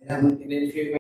And if you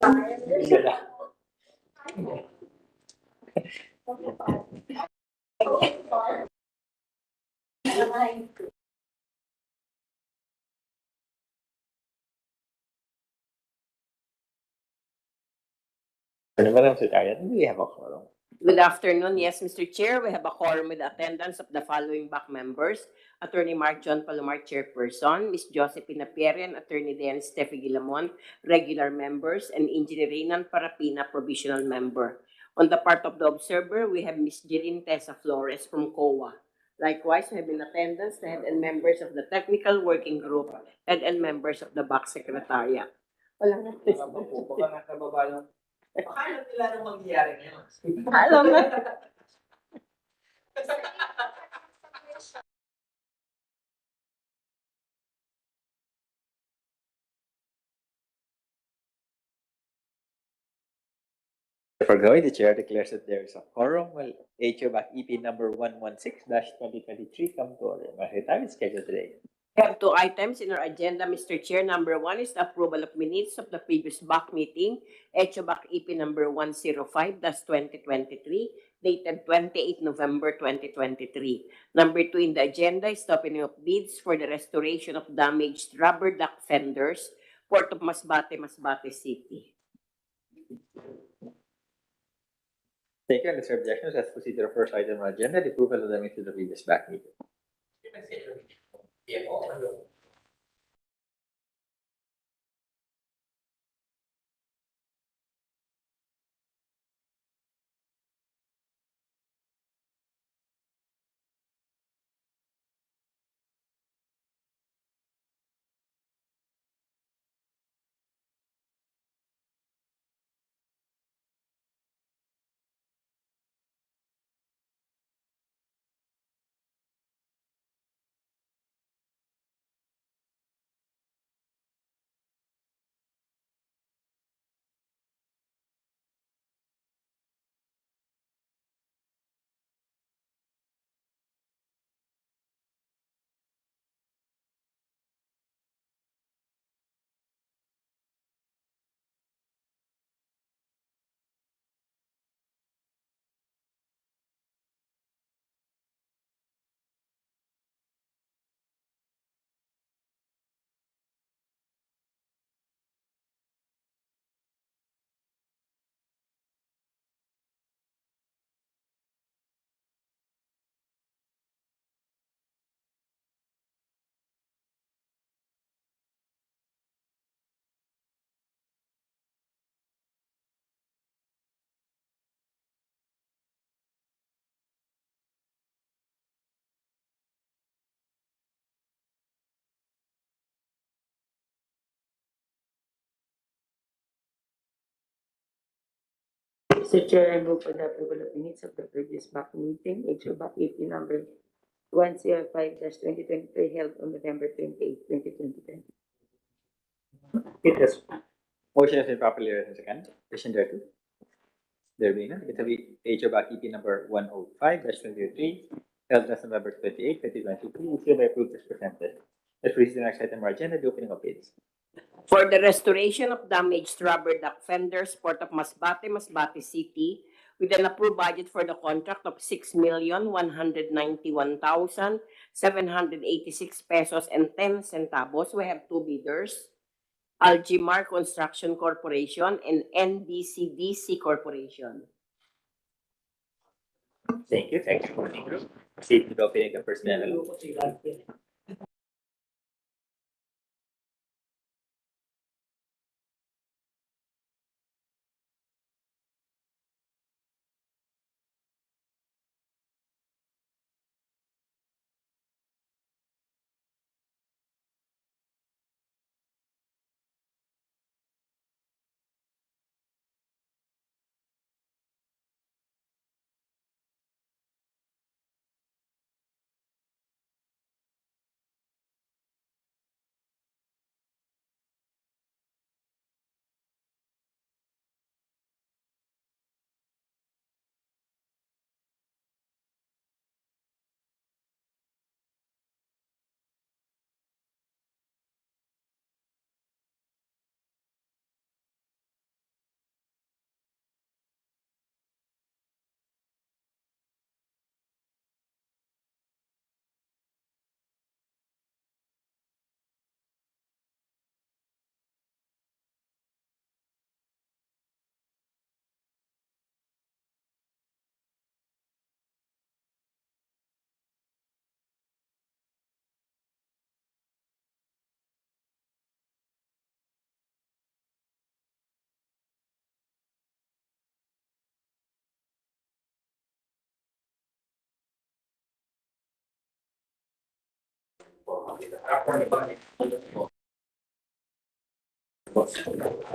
Madam Secretary, we have a quorum. Good afternoon. Yes, Mr. Chair, we have a quorum with the attendance of the following BAC members: Attorney Mark John Palomar, Chairperson; Ms. Josephine Aperian, Attorney Dennis Steffi Gilamon, regular members; and Engineer Reynan Parapina, provisional member. On the part of the observer, we have Ms. Jeline Tessa Flores from COA. Likewise, we have in attendance the head and members of the Technical Working Group, head and members of the BAC Secretariat. Wala na. Baka nakababa yung... Paano nila nung mangyayari ngayon? Alam na. For going, the chair declares that there is a quorum. Well, HO-BAC-EP number 116-2023 come to order. Secretary, scheduled today. We have two items in our agenda, Mr. Chair. Number one is the approval of minutes of the previous BAC meeting, HO-BAC-EP number 105-2023, dated 28 November 2023. Number two in the agenda is the opening of bids for the restoration of damaged rubber duck fenders, Port of Masbate, Masbate City. Thank you. Unless objections, let's proceed to the first item on the agenda, the approval of the minutes of the previous BAC meeting. Mr. Chair, I move for the approval of minutes of the previous BAC meeting, HO-BAC-EP number 105-2023, held on November 28, 2023. It has. Motion has been properly read and seconded. Question there too. There being none, it will be HO-BAC-EP number 105-2023, held on November 28, 2023, is hereby approved as presented. Let's proceed to the next item on our agenda, the opening of bids. For the restoration of damaged rubber duck fenders, Port of Masbate, Masbate City, with an approved budget for the contract of 6,191,786 pesos and 10 centavos, we have two bidders: Algimar Construction Corporation and NBCDC Corporation. Thank you. Thank you for the group. Proceed to the opening of personnel.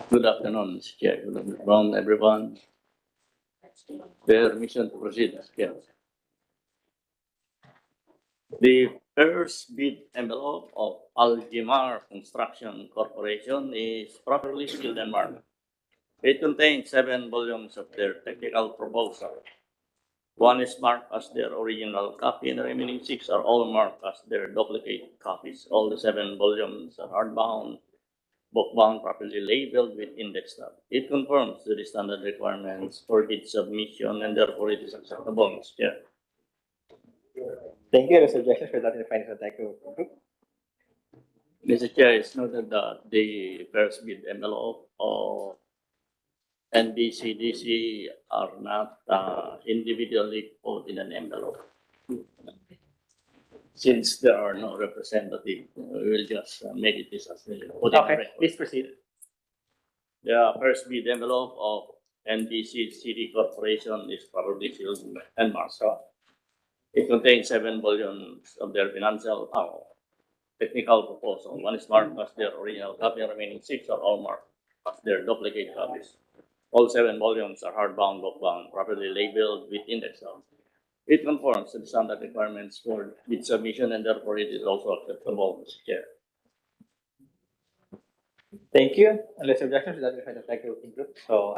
Good afternoon, Mr. Chair. Good afternoon, everyone. Permission to proceed, Mr. Chair. The first bid envelope of Algimar Construction Corporation is properly sealed and marked. It contains 7 volumes of their technical proposal. One is marked as their original copy, and the remaining 6 are all marked as their duplicate copies. All the 7 volumes are hardbound, bookbound, properly labeled with index tab. It conforms to the standard requirements for bid submission, and therefore it is acceptable, Mr. Chair. Thank you. Any suggestions for that in the finance and tech group? Mr. Chair, it's noted that the first bid envelope of NBCDC are not individually put in an envelope. Since there are no representatives, we will just make it this as put in the Okay, record. please proceed. The first bid envelope of NBC City Corporation is properly sealed and marked. It contains 7 volumes of their financial technical proposal. One is marked as their original copy, and remaining 6 are all marked as their duplicate copies. All 7 volumes are hardbound, bookbound, properly labeled with index tab. It conforms to the standard requirements for bid submission, and therefore it is also acceptable, Mr. Chair. Thank you. Unless objections, that will find the tech working group. So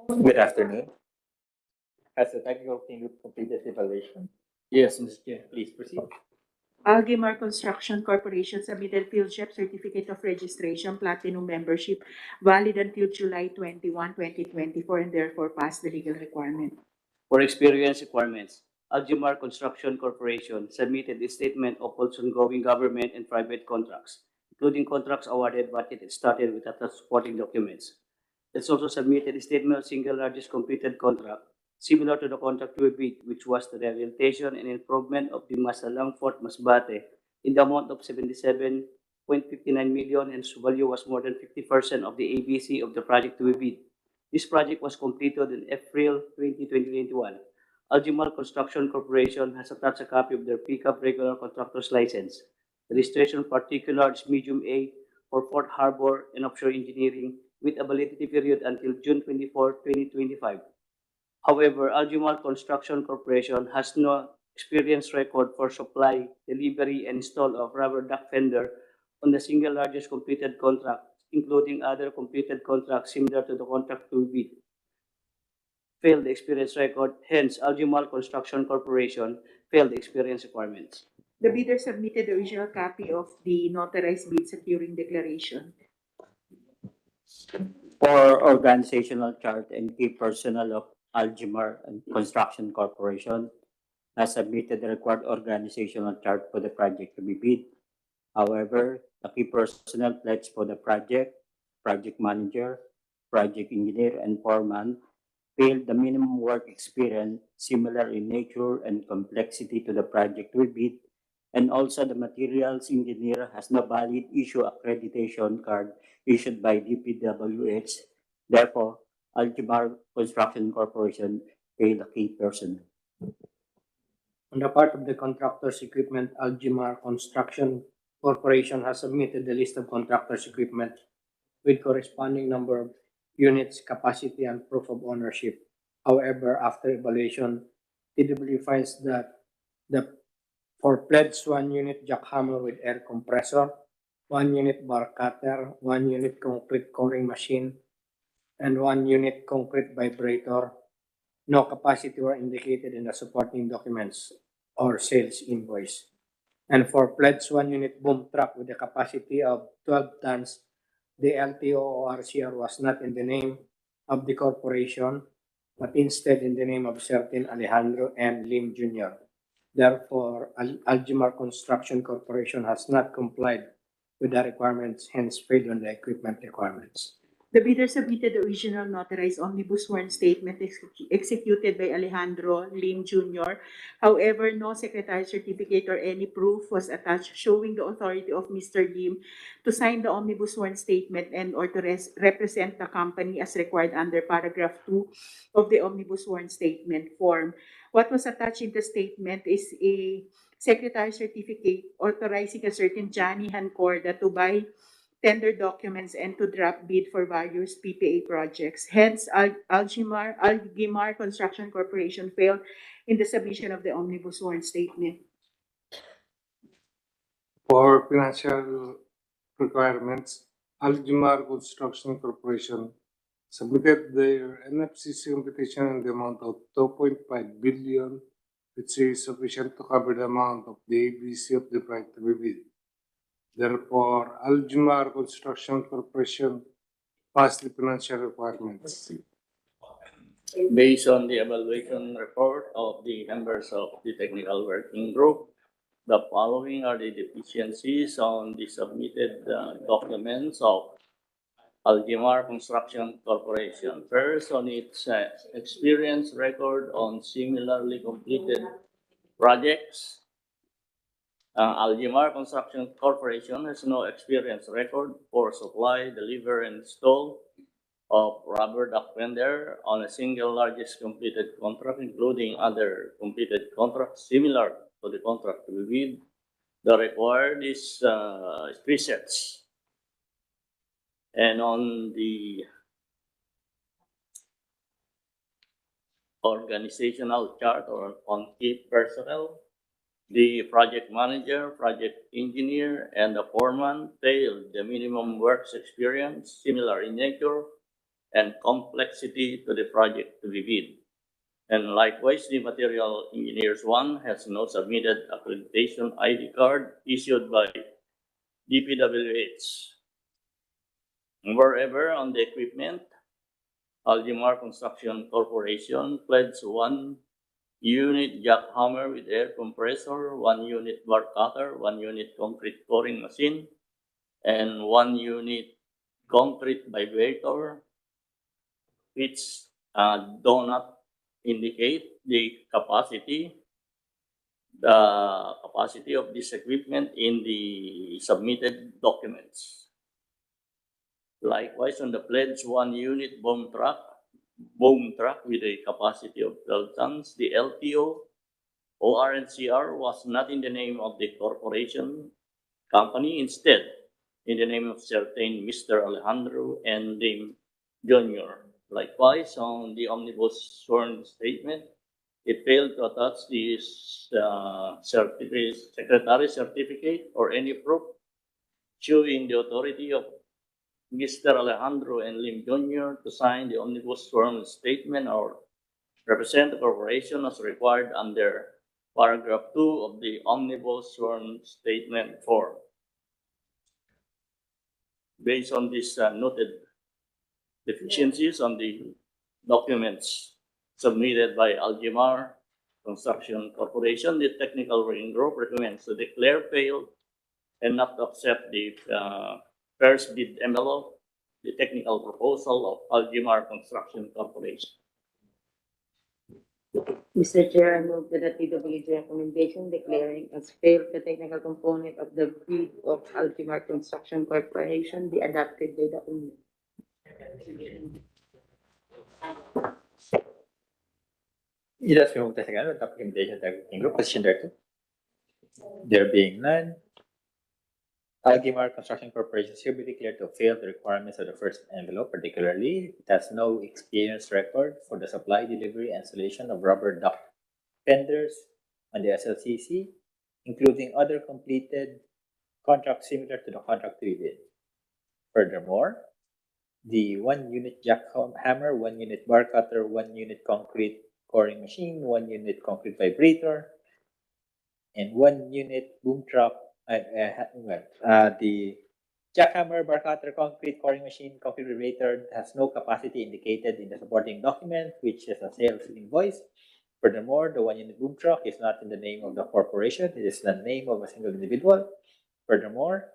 Good afternoon. Has the technical team completed the evaluation? Yes, Mr. Chair. Please proceed. Algemar Construction Corporation submitted field shop certificate of registration platinum membership valid until July 21, 2024, and therefore passed the legal requirement. For experience requirements, Algemar Construction Corporation submitted a statement of all ongoing government and private contracts, including contracts awarded but it started with attached supporting documents. It's also submitted a statement of single largest completed contract, similar to the contract we bid, which was the rehabilitation and improvement of the Masalang Fort Masbate in the amount of 77.59 million, and its value was more than 50% of the ABC of the project to be bid. This project was completed in April 2021. Algemar Construction Corporation has attached a copy of their pickup regular contractor's license. The registration particular is medium A for Port Harbor and offshore engineering with a validity period until June 24, 2025. However, Algemar Construction Corporation has no experience record for supply, delivery, and install of rubber duck fender on the single largest completed contract, including other completed contracts similar to the contract to bid. Failed the experience record, hence Algemar Construction Corporation failed the experience requirements. The bidder submitted the original copy of the notarized bid securing declaration. For organizational chart and key personnel of Algemar and Construction Corporation has submitted the required organizational chart for the project to be bid. However, the key personnel pledged for the project manager, project engineer, and foreman failed the minimum work experience similar in nature and complexity to the project to be bid, and also the materials engineer has no valid issue accreditation card issued by DPWH. Therefore, Algemar Construction Corporation failed the key person. On the part of the contractor's equipment, Algemar Construction Corporation has submitted the list of contractor's equipment with corresponding number of units, capacity, and proof of ownership. However, after evaluation, TW finds that for pledged 1 unit jackhammer with air compressor, 1 unit bar cutter, 1 unit concrete coring machine, and 1 unit concrete vibrator, no capacity were indicated in the supporting documents or sales invoice. And for pledged 1 unit boom truck with a capacity of 12 tons, the LTO or RCR was not in the name of the corporation, but instead in the name of certain Alejandro M. Lim Jr. Therefore, Algemar Construction Corporation has not complied with the requirements, hence failed on the equipment requirements. The bidder submitted the original notarized omnibus sworn statement executed by Alejandro Lim Jr. However, no secretary certificate or any proof was attached showing the authority of Mr. Lim to sign the omnibus sworn statement and or to represent the company as required under paragraph 2 of the omnibus sworn statement form. What was attached in the statement is a secretary certificate authorizing a certain Johnny Hancorda to buy tender documents and to draft bid for various PPA projects. Hence, Algemar Construction Corporation failed in the submission of the omnibus sworn statement. For financial requirements, Algemar Construction Corporation submitted their NFCC invitation in the amount of 2.5 billion, which is sufficient to cover the amount of the ABC of the project to be bid. Therefore, Algemar Construction Corporation passed the financial requirements. Based on the evaluation report of the members of the technical working group, the following are the deficiencies on the submitted documents of Algemar Construction Corporation. First, on its experience record on similarly completed projects, Algemar Construction Corporation has no experience record for supply, deliver, and install of rubber duck fender on a single largest completed contract, including other completed contracts similar to the contract to be bid. The required is 3 sets. And on the organizational chart or on key personnel, the project manager, project engineer, and the foreman failed the minimum works experience, similar in nature, and complexity to the project to be bid. And likewise, the Material Engineers 1 has no submitted accreditation ID card issued by DPWH. Moreover, on the equipment, Algimar Construction Corporation pledged 1 unit jackhammer with air compressor, 1 unit bar cutter, 1 unit concrete pouring machine, and 1 unit concrete vibrator, which do not indicate the capacity of this equipment in the submitted documents. Likewise, on the pledge 1 unit boom truck with a capacity of 12 tons, the LTO, OR and CR was not in the name of the corporation company, instead in the name of certain Mr. Alejandro and Lim Jr. Likewise, on the omnibus sworn statement, it failed to attach this secretary certificate or any proof showing the authority of Mr. Alejandro and Lim Jr. to sign the omnibus sworn statement or represent the corporation as required under paragraph 2 of the omnibus sworn statement form. Based on these noted deficiencies on the documents submitted by Algimar Construction Corporation, the technical working group recommends to declare failed and not to accept the first bid envelope, the technical proposal of Algimar Construction Corporation. Mr. Chair, I move that the TWG recommendation declaring as failed the technical component of the bid of Altimar Construction Corporation be adopted by the committee. It has been moved and seconded with documentation of the working group. Position thereto. There being none, Algimar Construction Corporation should be declared to fail the requirements of the first envelope, particularly it has no experience record for the supply, delivery, and installation of rubber duct fenders on the SLCC, including other completed contracts similar to the contract to be bid. Furthermore, the 1 unit jackhammer, 1 unit bar cutter, 1 unit concrete coring machine, 1 unit concrete vibrator, and 1 unit boom truck. The jackhammer, bar cutter, concrete coring machine, concrete vibrator has no capacity indicated in the supporting document, which is a sales invoice. Furthermore, the 1 unit boom truck is not in the name of the corporation; it is the name of a single individual. Furthermore,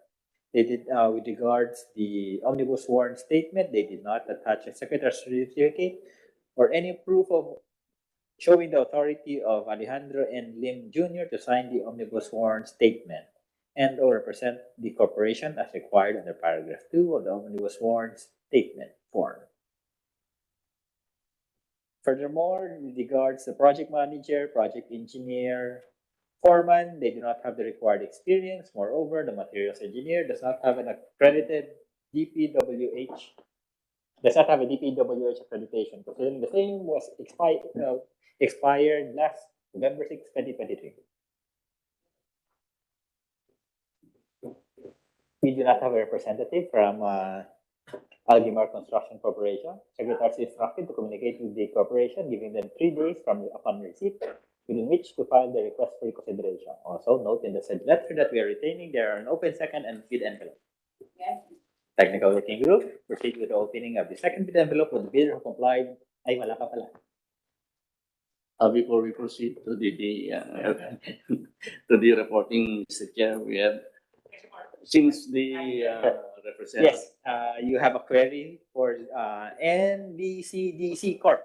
they did, with regards the omnibus sworn statement, they did not attach a secretary's certificate or any proof of showing the authority of Alejandro and Lim Jr. to sign the omnibus sworn statement and or represent the corporation as required under paragraph 2 of the omnibus sworn statement form. Furthermore, with regards the project manager, project engineer, foreman, they do not have the required experience. Moreover, the materials engineer does not have an accredited DPWH, does not have a DPWH accreditation, considering the same was expired last November 6, 2023. We do not have a representative from Algimar Construction Corporation. Secretary is instructed to communicate with the corporation, giving them 3 days from upon receipt within which to file the request for reconsideration. Also, note in the said letter that we are retaining there are an open second and bid envelope. Technical working group proceed with the opening of the second bid envelope with the bidder who complied. Ay, wala ka pala. Before we proceed to the to the reporting, Mr. Chair, we have since the representative. Yes, you have a query for NBCDC Corp.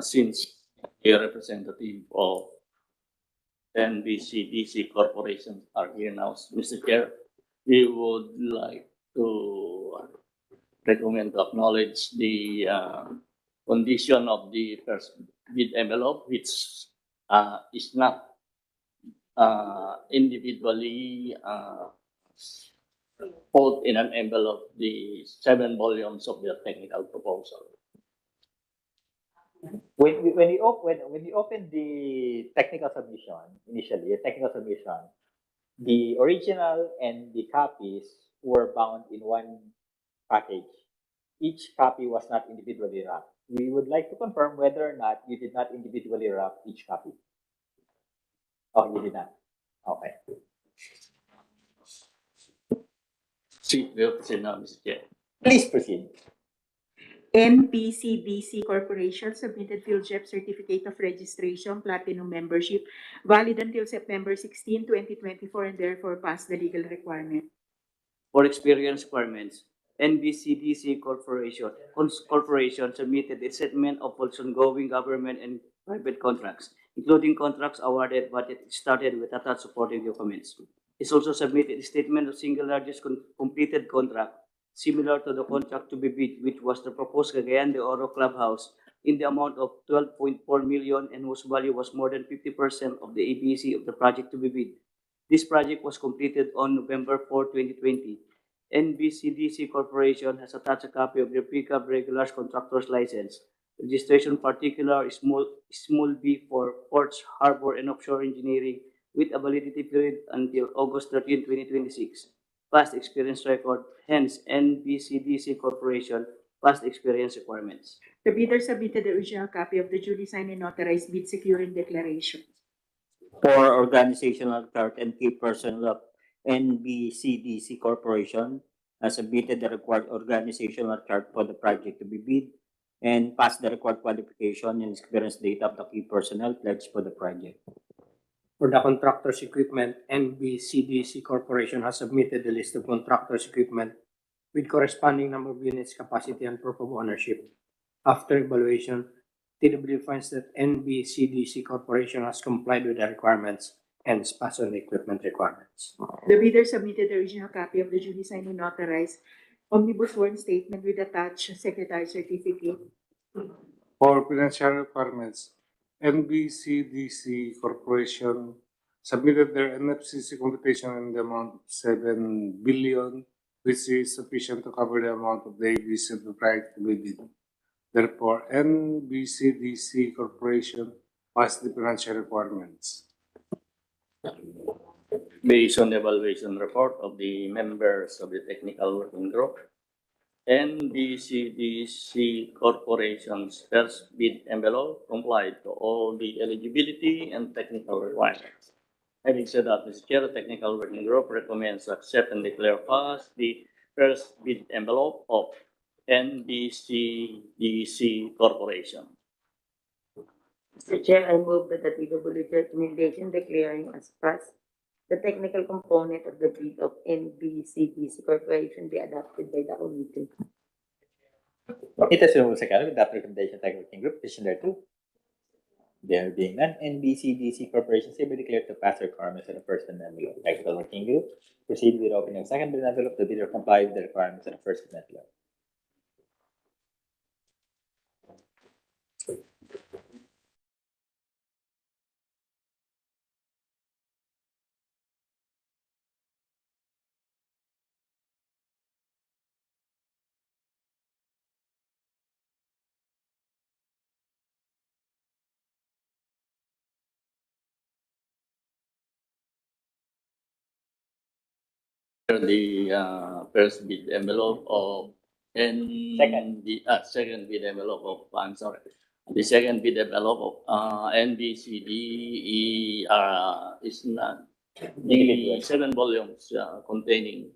Since a representative of NBCDC Corporation are here now, Mr. Chair, we would like to recommend to acknowledge the condition of the first bid envelope, which is not individually put in an envelope the 7 volumes of the technical proposal. When we opened the technical submission, initially, the technical submission, the original and the copies were bound in one package. Each copy was not individually wrapped. We would like to confirm whether or not you did not individually wrap each copy. Oh, you did not. Okay. See, we have to say now, Mr. Chair. Please proceed. NPCDC Corporation submitted PhilJEP Certificate of Registration Platinum Membership valid until September 16, 2024, and therefore passed the legal requirement. For experience requirements, NBCDC Corporation submitted a statement of its ongoing government and private contracts, including contracts awarded but it started with attached supporting documents. It also submitted a statement of single largest completed contract similar to the contract to be bid, which was the proposed Cagayan de Oro Clubhouse in the amount of 12.4 million and whose value was more than 50% of the ABC of the project to be bid. This project was completed on November 4, 2020. NBCDC Corporation has attached a copy of the precab regulars contractor's license. Registration particular small b for ports, harbor, and offshore engineering with a validity period until August 13, 2026. Past experience record, hence NBCDC Corporation past experience requirements. The bidder submitted the original copy of the duly signed and notarized bid securing declaration. For organizational chart and key personnel of NBCDC Corporation has submitted the required organizational chart for the project to be bid and passed the required qualification and experience data of the key personnel pledged for the project. For the contractor's equipment, NBCDC Corporation has submitted the list of contractor's equipment with corresponding number of units, capacity, and proof of ownership. After evaluation, TW finds that NBCDC Corporation has complied with the requirements and passed on the equipment requirements. The bidder submitted the original copy of the duly signed and notarized omnibus sworn statement with attached secretary certificate. For financial requirements, NBCDC Corporation submitted their NFCC computation in the amount of 7 billion, which is sufficient to cover the amount of the ABC of the project to be bid. Therefore, NBCDC Corporation passed the financial requirements. Based on the evaluation report of the members of the technical working group, NBCDC Corporation's first bid envelope complied to all the eligibility and technical requirements. Having said that, Mr. Chair, the technical working group recommends accept and declare pass the first bid envelope of NBCDC Corporation. Mr. Chair, I move that the TWG recommendation declaring as passed the technical component of the bid of NBCDC Corporation be adopted by the committee. It has been moved second with that recommendation by the working group. Petition thereto. There being none, NBCDC Corporation is hereby declared to pass the requirements of the first envelope. Technical working group proceed with opening of second bid envelope. The bidder comply with the requirements of the first envelope. The first bid envelope of second bid envelope of I'm sorry. The second bid envelope of NBCD is not the 7 volumes containing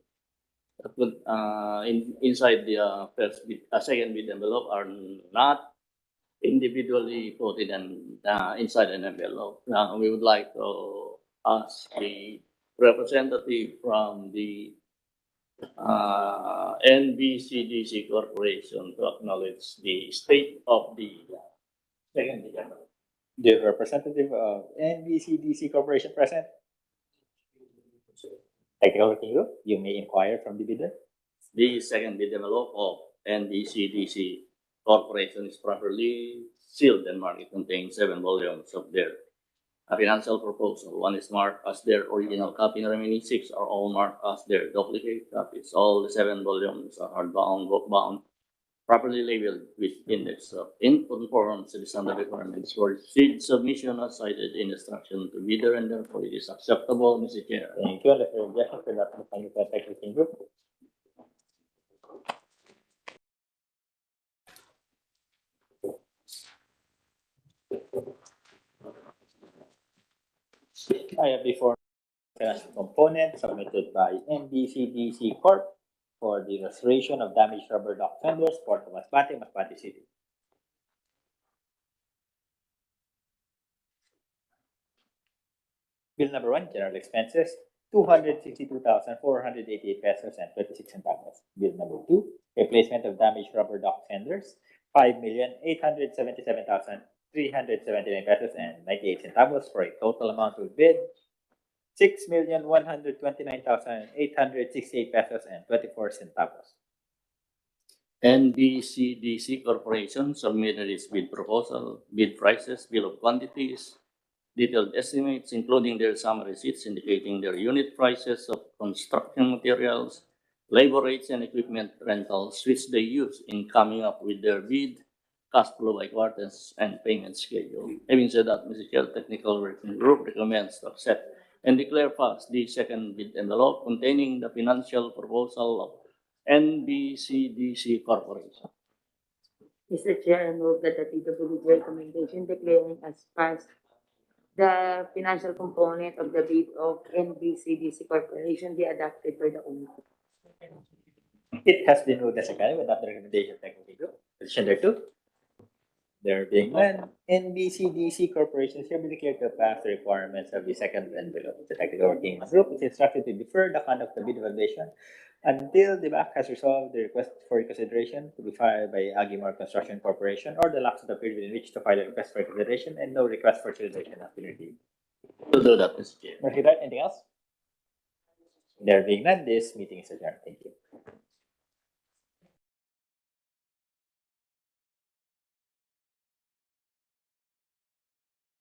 inside the first bid, second bid envelope are not individually put in inside an envelope. We would like to ask the representative from the NBCDC Corporation to acknowledge the state of the second bid envelope. The representative of NBCDC Corporation present. Technical working group, you may inquire from the bidder. The second bid envelope of NBCDC Corporation is properly sealed and marked. It contains 7 volumes of their financial proposal. One is marked as their original copy, and the remaining 6 are all marked as their duplicate copies. All the 7 volumes are hardbound, bookbound, properly labeled with index of input forms to the standard requirements for seed submission as cited in instruction to bidder, and therefore it is acceptable, Mr. Chair. Thank you. Unless there are objections, for that, the final technical working group. I have before financial component submitted by NBCDC Corp for the restoration of damaged rubber duck fenders, Port of Masbate, Masbate City. Bill number 1, general expenses, 262,488 pesos and 26 centavos. Bill number 2, replacement of damaged rubber duck fenders, 5,877,379 pesos and 98 centavos for a total amount to bid 6,129,868 pesos and 24 centavos. NBCDC Corporation submitted its bid proposal, bid prices, bill of quantities, detailed estimates, including their summary sheets indicating their unit prices of construction materials, labor rates, and equipment rentals, which they use in coming up with their bid, cash flow by quarters, and payment schedule. Having said that, Mr. Chair, Technical Working Group recommends to accept and declare passed the second bid envelope containing the financial proposal of NBCDC Corporation. Mr. Chair, I move that the PWD recommendation declaring as passed the financial component of the bid of NBCDC Corporation be adopted by the committee. It has been moved as a canon without the recommendation of technical group. Position there too. There being none, NBCDC Corporation is hereby declared to pass the requirements of the second envelope. The technical working group is instructed to defer the conduct of bid evaluation until the BAC has resolved the request for reconsideration to be filed by Agimar Construction Corporation or the lapse of the period in which to file a request for reconsideration and no request for reconsideration has been received. To do that, Mr. Chair. Anything else? There being none, this meeting is adjourned. Thank you.